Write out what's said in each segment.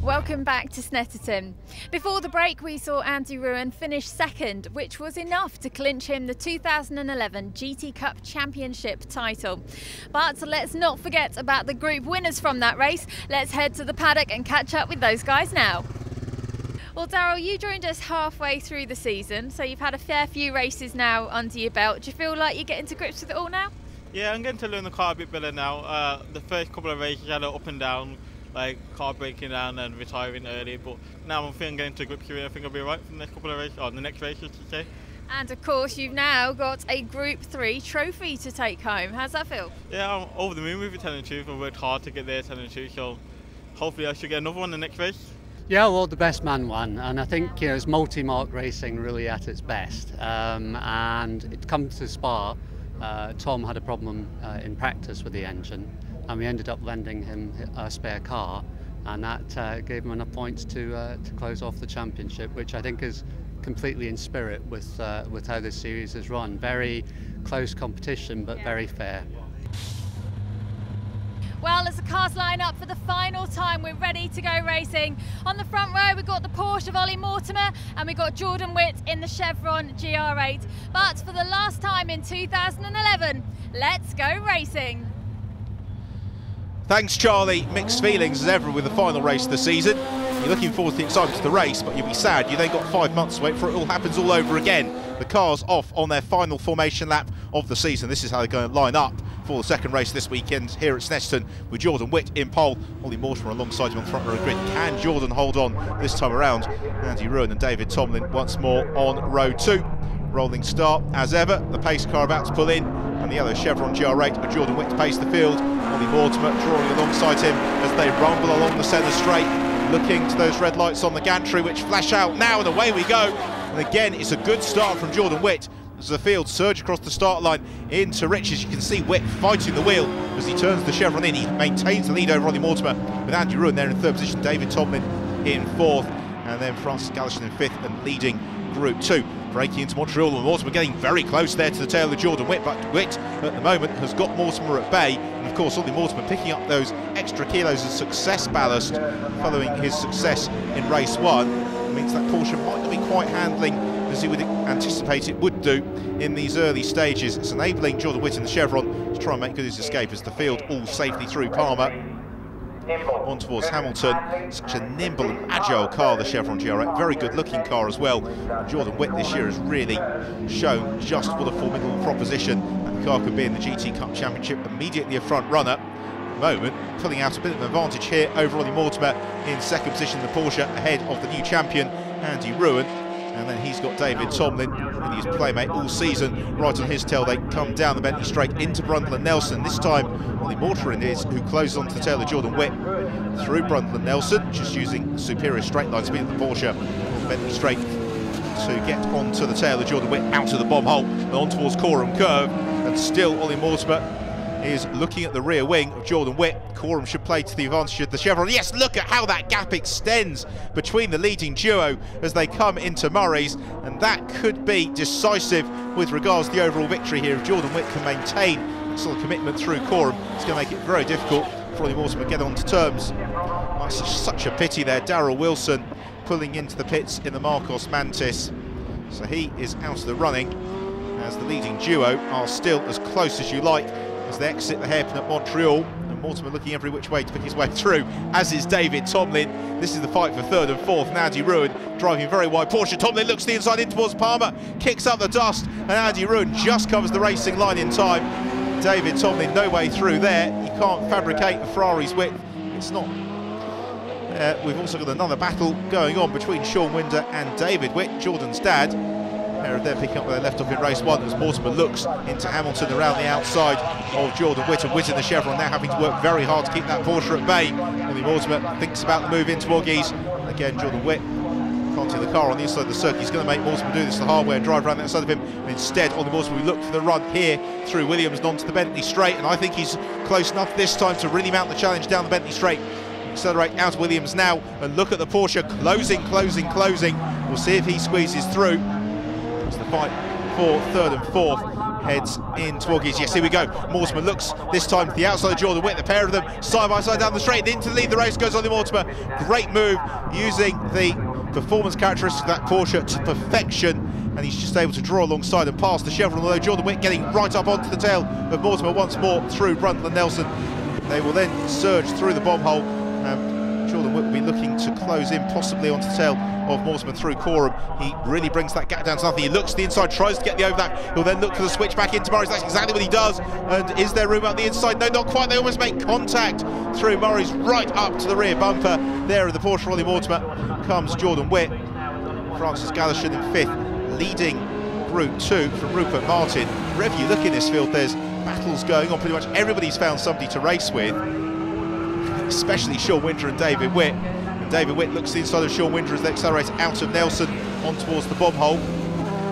Welcome back to Snetterton. Before the break we saw Andy Ruin finish second, which was enough to clinch him the 2011 GT Cup Championship title. But let's not forget about the group winners from that race. Let's head to the paddock and catch up with those guys now. Well, Daryl, you joined us halfway through the season, so you've had a fair few races now under your belt. Do you feel like you're getting to grips with it all now? Yeah, I'm getting to learn the car a bit better now. The first couple of races I had it up and down, like car breaking down and retiring early, but now I'm feeling getting to grips with it. I think I'll be right for the next couple of races, or the next race, I should say. And of course, you've now got a Group 3 trophy to take home. How's that feel? Yeah, I'm over the moon with it, telling the truth. I've worked hard to get there, telling the truth, so hopefully I should get another one in the next race. Yeah, well, the best man won, and I think it's multi-mark racing really at its best. And it comes to Spa. Tom had a problem in practice with the engine, and we ended up lending him a spare car, and that gave him enough points to close off the championship, which I think is completely in spirit with how this series is run. Very close competition, but very fair. Well, as the cars line up for the final time, we're ready to go racing. On the front row, we've got the Porsche of Ollie Mortimer, and we've got Jordan Witt in the Chevron GR8. But for the last time in 2011, let's go racing. Thanks, Charlie. Mixed feelings as ever with the final race of the season. You're looking forward to the excitement of the race, but you'll be sad you then got 5 months to wait for it all happens all over again. The cars off on their final formation lap of the season. This is how they're going to line up for the second race this weekend here at Snetterton, with Jordan Witt in pole, Ollie Mortimer alongside him on the front row grid. Can Jordan hold on this time around? Andy Ruin and David Tomlin once more on row 2. Rolling start as ever, the pace car about to pull in, and the yellow Chevron GR8 with Jordan Witt to pace the field. Ollie Mortimer drawing alongside him as they rumble along the centre straight, looking to those red lights on the gantry which flash out now, and away we go. And again, it's a good start from Jordan Witt as the field surge across the start line into Riches. You can see Witt fighting the wheel as he turns the Chevron in. He maintains the lead over Ollie Mortimer, with Andy Ruin there in third position, David Tomlin in fourth, and then Francis Gallishan in fifth and leading Group 2. Breaking into Montreal, and Mortimer getting very close there to the tail of Jordan Witt, but Witt at the moment has got Mortimer at bay, and of course Ollie Mortimer picking up those extra kilos of success ballast following his success in race 1. It means that Porsche might not be quite handling as he would anticipate it would do in these early stages. It's enabling Jordan Witt in the Chevron to try and make good his escape as the field all safely through Palmer on towards Hamilton. Such a nimble and agile car, the Chevron GR8, very good looking car as well. Jordan Witt this year has really shown just what a formidable proposition that car could be in the GT Cup Championship. Immediately a front runner at the moment, pulling out a bit of an advantage here over Ollie Mortimer in second position, the Porsche ahead of the new champion Andy Ruin. And then he's got David Tomlin, with his playmate all season, right on his tail. They come down the Bentley straight into Brundle and Nelson. This time, Ollie Mortimer is who closes onto the tail of Jordan Witt through Brundle and Nelson, just using superior straight line speed of the Porsche on the Bentley straight to get onto the tail of Jordan Witt, out of the bomb hole and on towards Coram Curve. And still, Ollie Mortimer is looking at the rear wing of Jordan Witt. Coram should play to the advantage of the Chevron. Yes, look at how that gap extends between the leading duo as they come into Murray's, and that could be decisive with regards to the overall victory here. If Jordan Witt can maintain that sort of commitment through Coram, it's going to make it very difficult for Ollie Mortimer to get onto terms. That's such a pity there. Darrell Wilson pulling into the pits in the Marcos Mantis, so he is out of the running as the leading duo are still as close as you like as they exit the hairpin at Montreal, and Mortimer looking every which way to pick his way through, as is David Tomlin. This is the fight for third and fourth, and Andy Ruin driving very wide. Porsche Tomlin looks to the inside in towards Palmer, kicks up the dust, and Andy Ruin just covers the racing line in time. David Tomlin no way through there. He can't fabricate a Ferrari's width. It's not. We've also got another battle going on between Sean Winder and David Witt, Jordan's dad. Pair of them picking up where they left off in race 1 as Mortimer looks into Hamilton around the outside of Jordan Witt, and Witt in the Chevron now having to work very hard to keep that Porsche at bay. Ollie Mortimer thinks about the move into Oggies. Again, Jordan Witt can't see the car on the inside of the circuit. He's going to make Mortimer do this the hard way and drive around the outside of him. And instead, Ollie Mortimer will look for the run here through Williams and onto the Bentley straight, and I think he's close enough this time to really mount the challenge down the Bentley straight. Accelerate out of Williams now, and look at the Porsche closing. We'll see if he squeezes through. It's the fight for third and fourth. heads in towards. Yes, here we go. Mortimer looks this time to the outside of Jordan Witt, the pair of them side by side down the straight, into the lead. The race goes on. Mortimer, great move, using the performance characteristics of that Porsche to perfection, and he's just able to draw alongside and pass the Chevron, although Jordan Witt getting right up onto the tail of Mortimer once more through Brundle and Nelson. They will then surge through the bomb hole. Jordan Witt will be looking to close in, possibly onto the tail of Mortimer through Coram. He really brings that gap down to nothing. He looks to the inside, tries to get the overlap. He'll then look for the switch back into Murray's. That's exactly what he does. And is there room out the inside? No, not quite. They almost make contact through Murray's right up to the rear bumper. There in the Porsche Ollie Mortimer comes Jordan Witt. Francis Galashan in 5th, leading Group 2 from Rupert Martin. Wherever you look in this field, there's battles going on. Pretty much everybody's found somebody to race with, especially Sean Winter and David Witt. And David Witt looks to the inside of Sean Winter as they accelerate out of Nelson on towards the bomb hole.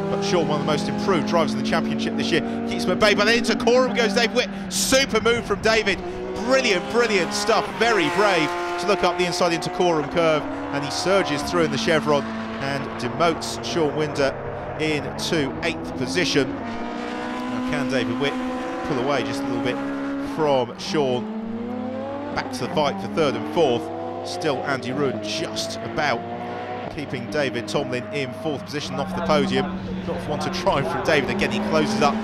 But Sean, one of the most improved drivers in the championship this year, keeps him at bay. But then into Coram goes David Witt. Super move from David. Brilliant, brilliant stuff. Very brave to look up the inside into Coram curve, and he surges through in the Chevron and demotes Sean Winter into 8th position. Now, can David Witt pull away just a little bit from Sean? Back to the fight for 3rd and 4th. Still Andy Ruin just about keeping David Tomlin in 4th position off the podium. Not one to try from David. Again, he closes up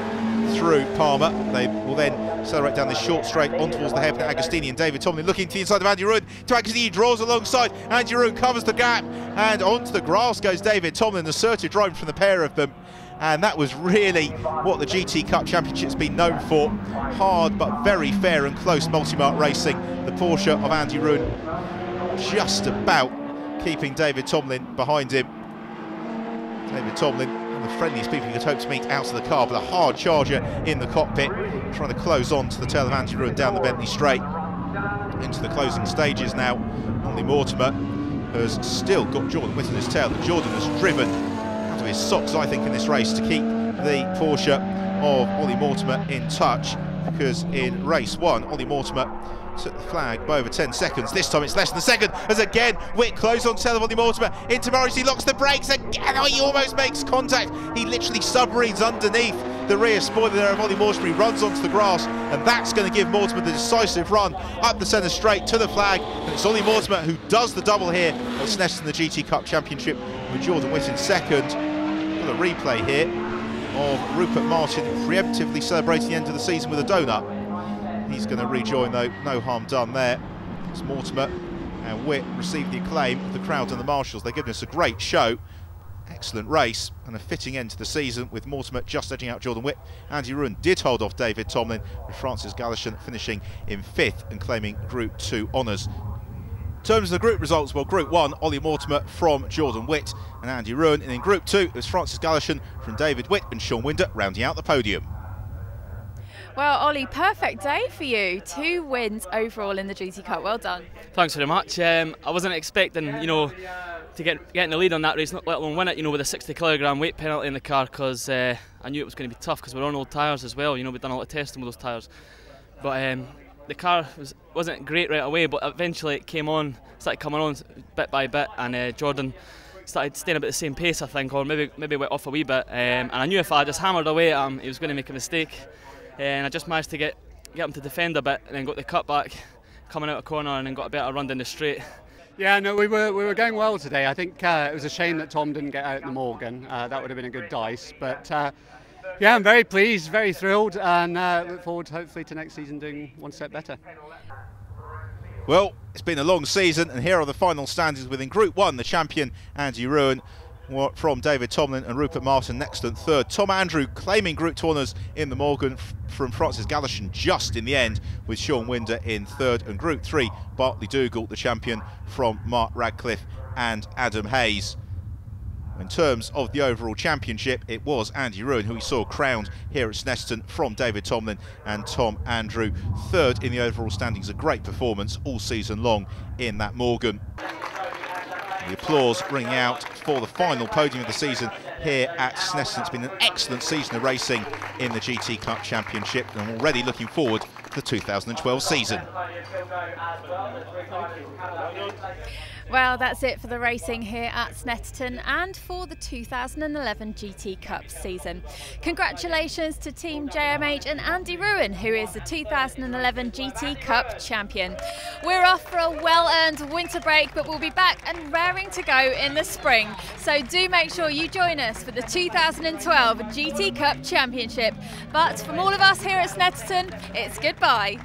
through Palmer. They will then accelerate down this short straight on towards the hairpin at Agostini, and David Tomlin looking to the inside of Andy Ruin. To Agostini, draws alongside. Andy Ruin covers the gap, and onto the grass goes David Tomlin, assertive driving from the pair of them. And that was really what the GT Cup Championship's been known for. Hard but very fair and close multi-mark racing. The Porsche of Andy Ruin just about keeping David Tomlin behind him. David Tomlin, one of the friendliest people you could hope to meet out of the car, but a hard charger in the cockpit, trying to close on to the tail of Andy Ruin down the Bentley Straight. Into the closing stages now. Ollie Mortimer has still got Jordan Witt in his tail, and Jordan has driven out of his socks, I think, in this race to keep the Porsche of Ollie Mortimer in touch, because in race 1, Ollie Mortimer took the flag by over 10 seconds. This time it's less than a second, as again Witt closed on tail of Ollie Mortimer into Morris. He locks the brakes again. Oh, he almost makes contact. He literally submarines underneath the rear spoiler there of Ollie Mortimer. He runs onto the grass, and that's going to give Mortimer the decisive run up the centre straight to the flag. And it's Ollie Mortimer who does the double here at Snetterton, the GT Cup Championship, with Jordan Witt in 2nd. Got a replay here of Rupert Martin preemptively celebrating the end of the season with a donut. He's going to rejoin though, no harm done there. It's Mortimer and Witt received the acclaim of the crowd and the marshals. They've given us a great show. Excellent race and a fitting end to the season, with Mortimer just edging out Jordan Witt. Andy Ruin did hold off David Tomlin, with Francis Galashan finishing in 5th and claiming Group 2 honours. In terms of the group results, well, Group 1, Ollie Mortimer from Jordan Witt and Andy Ruin, and in Group 2 it was Francis Galashan from David Witt and Sean Winter rounding out the podium. Well, Ollie, perfect day for you. 2 wins overall in the GT Cup. Well done. Thanks very much. I wasn't expecting, to get in the lead on that race, let alone win it, with a 60-kilogram weight penalty in the car, because I knew it was going to be tough, because we're on old tyres as well. We've done a lot of testing with those tyres. But the car wasn't great right away, but eventually it came on, started coming on bit by bit, and Jordan started staying about the same pace, I think, or maybe went off a wee bit. And I knew if I just hammered away at him, he was going to make a mistake. And I just managed to get him to defend a bit, and then got the cut back, coming out a corner, and then got a better run down the straight. Yeah, no, we were going well today. I think it was a shame that Tom didn't get out in the Morgan. That would have been a good dice. But yeah, I'm very pleased, very thrilled, and look forward hopefully to next season doing one step better. Well, it's been a long season, and here are the final standings within Group 1. The champion, Andy Ruin, from David Tomlin and Rupert Martin next and 3rd. Tom Andrew claiming Group 2 honours in the Morgan from Francis Galashan just in the end, with Sean Winder in 3rd. And Group 3, Bartley Dougal, the champion, from Mark Radcliffe and Adam Hayes. In terms of the overall championship, it was Andy Ruin who we saw crowned here at Snetterton from David Tomlin and Tom Andrew. 3rd in the overall standings, a great performance all season long in that Morgan. The applause ringing out for the final podium of the season here at Snetterton. It's been an excellent season of racing in the GT Cup Championship, and I'm already looking forward the 2012 season. Well, that's it for the racing here at Snetterton and for the 2011 GT Cup season. Congratulations to Team JMH and Andy Ruin, who is the 2011 GT Cup champion. We're off for a well-earned winter break, but we'll be back and raring to go in the spring. So do make sure you join us for the 2012 GT Cup Championship. But from all of us here at Snetterton, it's goodbye.